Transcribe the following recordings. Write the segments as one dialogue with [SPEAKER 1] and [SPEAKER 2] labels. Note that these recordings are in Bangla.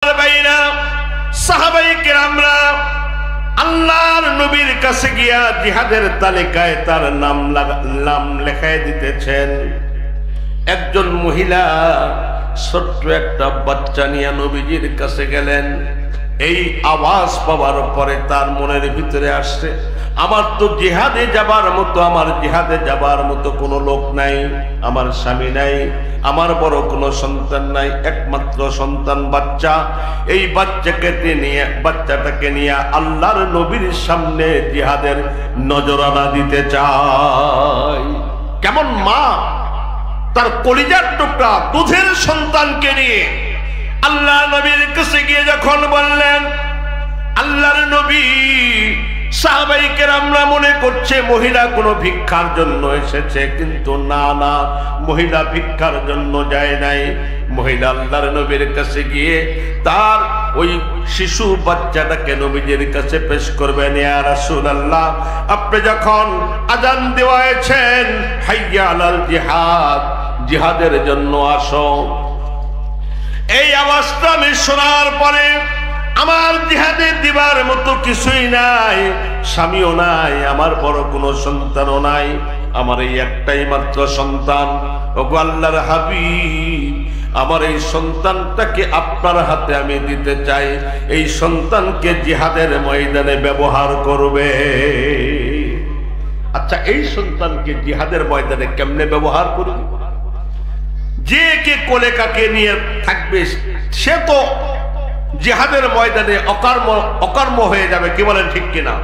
[SPEAKER 1] ভাইরা সাহাবায়ে কেরামরা আল্লাহর নবীর কাছে গিয়া জিহাদের তালিকায় তার নাম লেখায় দিতেছেন। একজন মহিলা ছোট্ট একটা বাচ্চা নিয়ে নবীজির কাছে গেলেন। এই আওয়াজ পাওয়ার পরে তার মনের ভিতরে আসছে, আমার তো জিহাদে যাবার মতো, আমার জিহাদে যাবার মতো কোনো লোক নাই, আমার স্বামী নাই, আমার বড় কোনো সন্তান নাই, একমাত্র সন্তান বাচ্চা। এই বাচ্চাটাকে নিয়ে আল্লাহর নবীর সামনে জিহাদের নজরানা দিতে চাই। কেমন মা তার কলিজার টুকরা দুধের সন্তানকে নিয়ে আল্লাহ নবীর কাছে গিয়ে যখন বললেন, আল্লাহর নবী, সাহাবায়ে কেরামরা মনে করছে মহিলা কোনো ভিক্ষার জন্য এসেছে, কিন্তু না না, মহিলা ভিক্ষার জন্য যায় নাই। মহিলা আল্লাহর নবীর কাছে গিয়ে তার ওই শিশু বাচ্চাটাকে নবীজির কাছে পেশ করবেন। ইয়া রাসূলুল্লাহ, আপনি যখন আযান দেওয়াছেন হাইয়া আলাল জিহাদ, জিহাদের জন্য আসো, এই আওয়াজটা আমি শোনার পরে আমার জিহাদে দিবার মতো কিছুই নাই, স্বামীও নাই, আমার বড় কোনো সন্তানও নাই, আমার এই একটাই মাত্র সন্তান। ওগো আল্লাহর হাবিব, আমার এই সন্তানটাকে আপনার হাতে আমি দিতে চাই, এই সন্তানকে জিহাদের ময়দানে ব্যবহার করবে। আচ্ছা, এই সন্তানকে জিহাদের ময়দানে কেমনে ব্যবহার করবে? যে কে কোলে কাকে নিয়ে থাকবে সে তো জিহাদের ময়দানে অকর্ম হয়ে যাবে, কি বলেন ঠিক কিনা?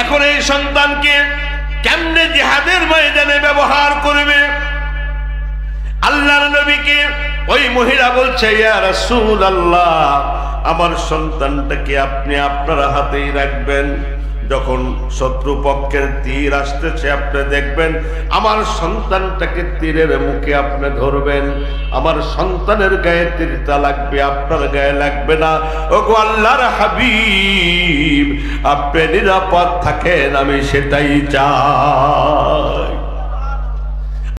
[SPEAKER 1] এখন এই সন্তানকে কেমনে জিহাদের ময়দানে ব্যবহার করবে? আল্লাহর নবীকে ওই মহিলা বলছে, ইয়া রাসূলুল্লাহ, আমার সন্তানটাকে আপনি আপনার হাতেই রাখবেন। যখন শত্রুপক্ষের তীর আসতেছে আপনি দেখবেন, আমার সন্তানটাকে তীরের মুখে আপনি ধরবেন, আমার সন্তানের গায়ে তীরটা লাগবে, আপনার গায়ে লাগবে না। ওগো আল্লাহর হাবিব, আপনি নিরাপদ থাকেন, আমি সেটাই চাই।